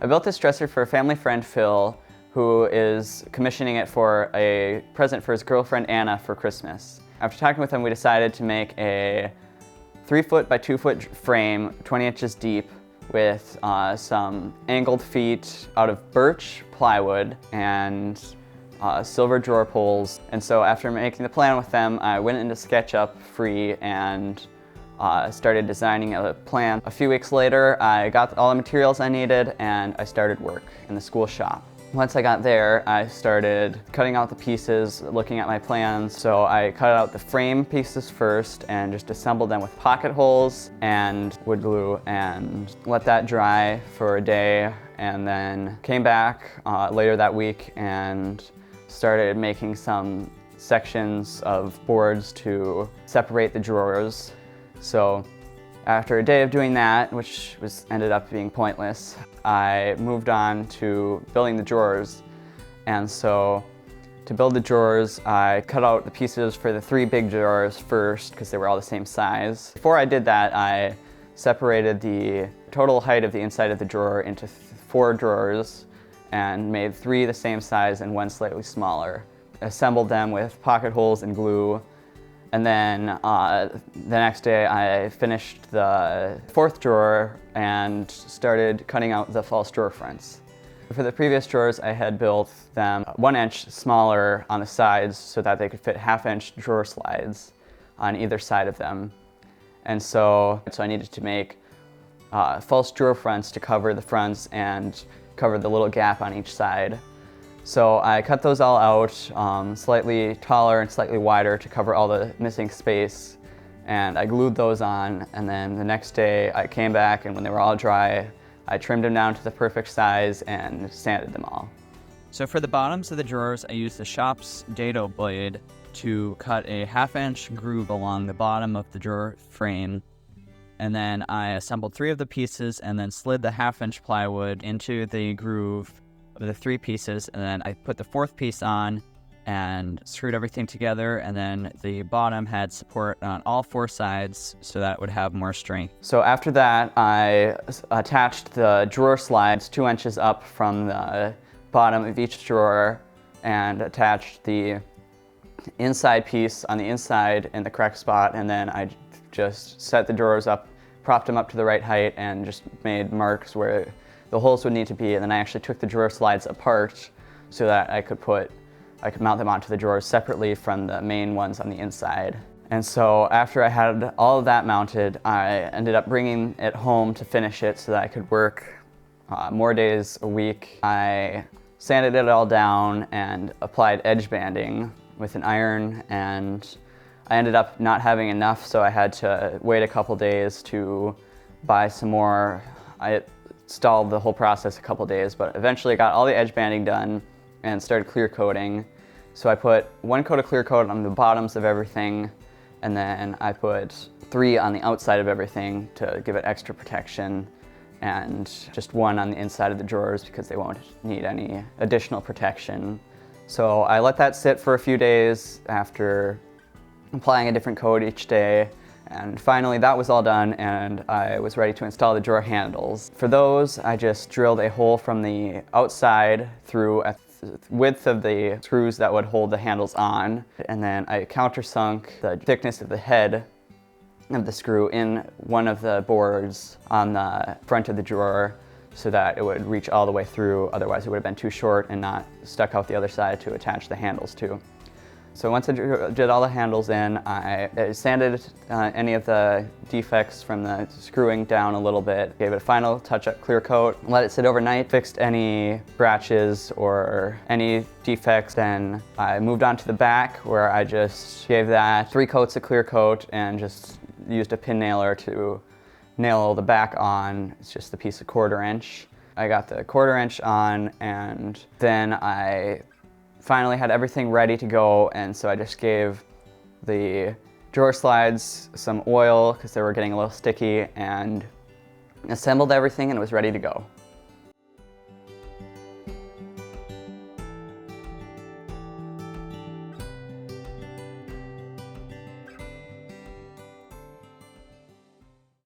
I built this dresser for a family friend, Phil, who is commissioning it for a present for his girlfriend, Anna, for Christmas. After talking with him, we decided to make a 3-foot by 2-foot frame, 20 inches deep, with some angled feet out of birch plywood and silver drawer pulls. And so after making the plan with them, I went into SketchUp free and started designing a plan. A few weeks later, I got all the materials I needed and I started work in the school shop. Once I got there, I started cutting out the pieces, looking at my plans. So I cut out the frame pieces first and just assembled them with pocket holes and wood glue and let that dry for a day, and then came back later that week and started making some sections of boards to separate the drawers. So after a day of doing that, which ended up being pointless, I moved on to building the drawers. And so to build the drawers, I cut out the pieces for the 3 big drawers first because they were all the same size. Before I did that, I separated the total height of the inside of the drawer into 4 drawers and made 3 the same size and 1 slightly smaller. Assembled them with pocket holes and glue. And then the next day I finished the 4th drawer and started cutting out the false drawer fronts. For the previous drawers, I had built them 1 inch smaller on the sides so that they could fit 1/2 inch drawer slides on either side of them. And so I needed to make false drawer fronts to cover the fronts and cover the little gap on each side. So I cut those all out, slightly taller and slightly wider to cover all the missing space, and I glued those on, and then the next day I came back, and when they were all dry, I trimmed them down to the perfect size and sanded them all. So for the bottoms of the drawers, I used the shop's dado blade to cut a 1/2 inch groove along the bottom of the drawer frame, and then I assembled 3 of the pieces and then slid the 1/2 inch plywood into the groove of the 3 pieces, and then I put the 4th piece on and screwed everything together, and then the bottom had support on all 4 sides so that it would have more strength. So after that, I attached the drawer slides 2 inches up from the bottom of each drawer and attached the inside piece on the inside in the correct spot, and then I just set the drawers up, propped them up to the right height, and just made marks where the holes would need to be, and then I actually took the drawer slides apart so that I could mount them onto the drawers separately from the main ones on the inside. And so after I had all of that mounted, I ended up bringing it home to finish it so that I could work more days a week. I sanded it all down and applied edge banding with an iron, and I ended up not having enough, so I had to wait a couple days to buy some more. I stalled the whole process a couple days, but eventually got all the edge banding done and started clear coating. So I put 1 coat of clear coat on the bottoms of everything, and then I put 3 on the outside of everything to give it extra protection, and just 1 on the inside of the drawers because they won't need any additional protection. So I let that sit for a few days after applying a different coat each day. And finally that was all done, and I was ready to install the drawer handles. For those, I just drilled a hole from the outside through a width of the screws that would hold the handles on, and then I countersunk the thickness of the head of the screw in one of the boards on the front of the drawer so that it would reach all the way through, otherwise it would have been too short and not stuck out the other side to attach the handles to. So once I did all the handles in, I sanded any of the defects from the screwing down a little bit, gave it a final touch-up clear coat, let it sit overnight, fixed any scratches or any defects. Then I moved on to the back, where I just gave that 3 coats of clear coat and just used a pin nailer to nail the back on. It's just a piece of 1/4 inch. I got the 1/4 inch on, and then I finally had everything ready to go, and so I just gave the drawer slides some oil because they were getting a little sticky, and assembled everything, and it was ready to go.